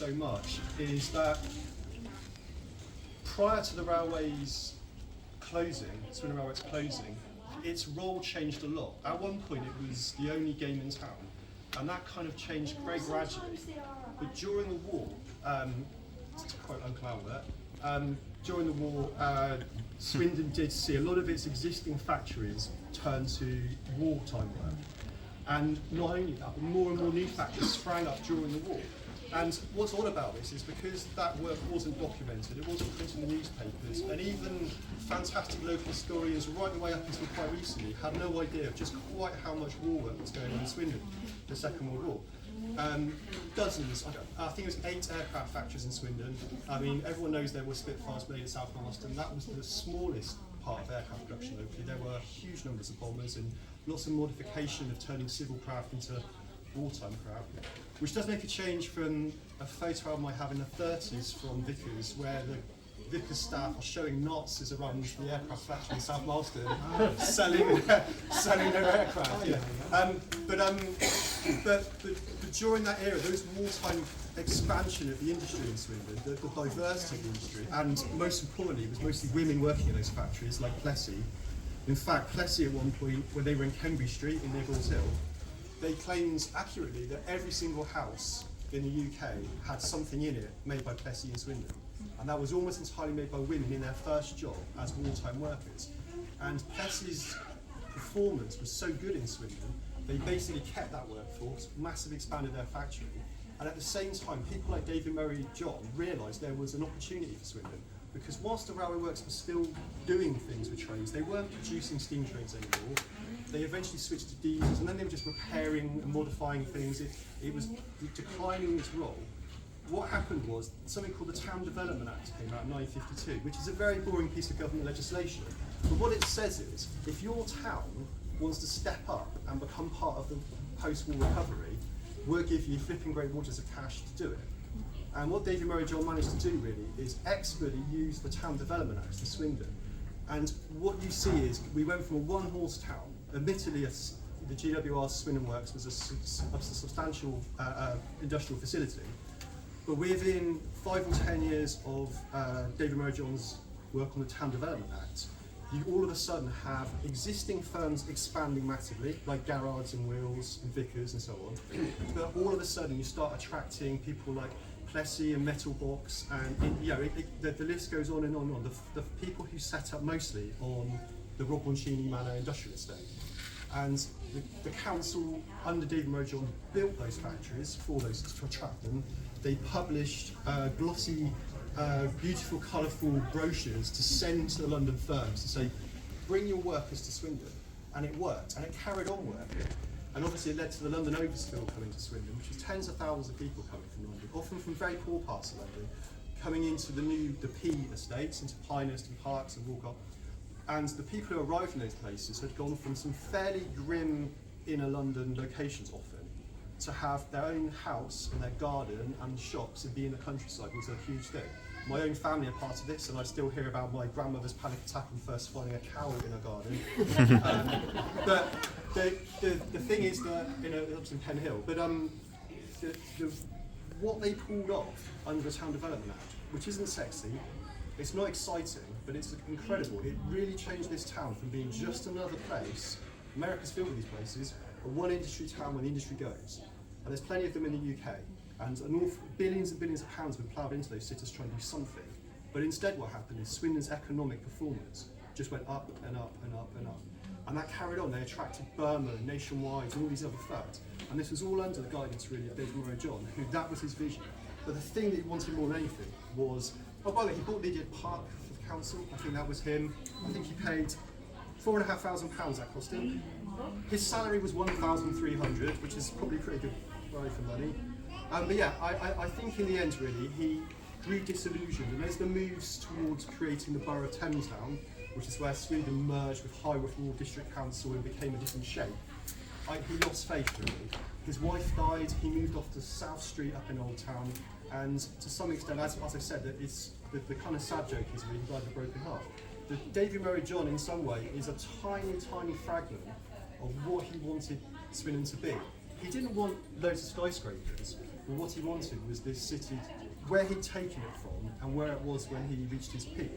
so much is that prior to the railways closing, Swindon Railway's closing, its role changed a lot. At one point it was the only game in town, and that kind of changed very gradually. But during the war, to quote Uncle Albert, during the war, Swindon did see a lot of its existing factories turn to wartime work. And not only that, but more and more new factories sprang up during the war. And what's odd about this is because that work wasn't documented, it wasn't printed in the newspapers, and even fantastic local historians right the way up until quite recently had no idea of just quite how much war work was going on in Swindon, the Second World War. Dozens, I think it was 8 aircraft factories in Swindon. I mean, everyone knows there were Spitfires made at South Marston. That was the smallest part of aircraft production locally. There were huge numbers of bombers and lots of modification of turning civil craft into wartime craft, which does make a change from a photo album I have in the 30s from Vickers, where the Vickers staff are showing Nazis around the aircraft factory in South Marston selling their aircraft. But during that era, there was wartime expansion of the industry in Swindon, the diversity of the industry, and most importantly, it was mostly women working in those factories, like Plessy. In fact, Plessy at one point, when they were in Kenbury Street in Nibbles Hill, they claimed accurately that every single house in the UK had something in it made by Plessy in Swindon. And that was almost entirely made by women in their first job as wartime workers. And Plessy's performance was so good in Swindon, they basically kept that workforce, massively expanded their factory, and at the same time, people like David Murray John realised there was an opportunity for Swindon, because whilst the railway works were still doing things with trains, they weren't producing steam trains anymore. They eventually switched to diesels, and then they were just repairing and modifying things. It was declining its role. What happened was something called the Town Development Act came out in 1952, which is a very boring piece of government legislation. But what it says is, if your town wants to step up and become part of the post-war recovery, we'll give you flipping great waters of cash to do it. And what David Murray John managed to do really is expertly use the Town Development Act in Swindon. And what you see is we went from a one-horse town. Admittedly, the GWR's Swindon Works was a substantial industrial facility, but within 5 or 10 years of David Murray John's work on the Town Development Act, you all of a sudden have existing firms expanding massively, like Garrards and Wills and Vickers and so on, but all of a sudden you start attracting people like Plessy and Metalbox, and the list goes on and on and on. The people who set up mostly on the Rob Boncini Manor industrial estate. And the council, under David Murray John, built those factories for those to attract them. They published glossy, beautiful, colourful brochures to send to the London firms to say, bring your workers to Swindon. And it worked, and it carried on working. And obviously it led to the London Overspill coming to Swindon, which was tens of thousands of people coming from London, often from very poor parts of London, coming into the P estates, into Pinehurst and Parks and Walcott. And the people who arrived in those places had gone from some fairly grim inner London locations often to have their own house and their garden and shops and be in the countryside was a huge thing. My own family are part of this, and I still hear about my grandmother's panic attack and first finding a cow in her garden. But the thing is that, it was in Pen Hill, but what they pulled off under the Town Development Act, which isn't sexy, it's not exciting, but it's incredible. It really changed this town from being just another place. America's filled with these places, but one industry town where the industry goes. And there's plenty of them in the UK. And billions and billions of pounds were ploughed into those cities trying to do something. But instead what happened is Swindon's economic performance just went up and up and up and up. And that carried on. They attracted Burma, Nationwide, and all these other firms. And this was all under the guidance really of David Murray John, who that was his vision. But the thing that he wanted more than anything was, by the way, he bought Lydiard Park for the council. I think that was him. I think he paid £4,500 that cost him. His salary was £1,300, which is probably pretty good value for money. But yeah, I think in the end really he grew disillusioned, and as the moves towards creating the borough of Thamesdown, which is where Swindon merged with Highworth Ward District Council and became a different shape, he lost faith really. His wife died, he moved off to South Street up in Old Town, and to some extent, as I said, that it's the kind of sad joke is really he died of a broken heart. David Murray John in some way is a tiny, tiny fragment of what he wanted Swindon to be. He didn't want loads of skyscrapers. Well, what he wanted was this city, where he'd taken it from and where it was when he reached his peak,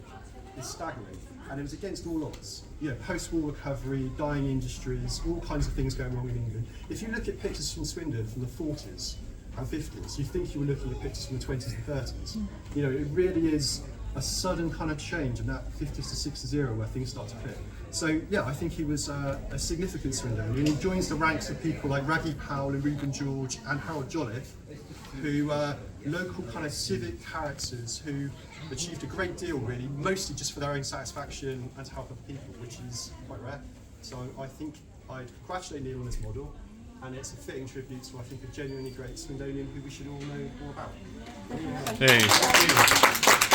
is staggering. And it was against all odds. You know, post-war recovery, dying industries, all kinds of things going wrong in England. If you look at pictures from Swindon from the 40s and 50s, you think you were looking at pictures from the 20s and 30s. You know, it really is a sudden kind of change in that 50s to 60s era where things start to click. So yeah, I think he was a significant Swindonian, and he joins the ranks of people like Raggy Powell and Reuben George and Harold Jolliffe, who are local kind of civic characters who achieved a great deal really, mostly just for their own satisfaction and to help other people, which is quite rare. So I think I'd congratulate Neil on his model, and it's a fitting tribute to, I think, a genuinely great Swindonian who we should all know more about. Hey.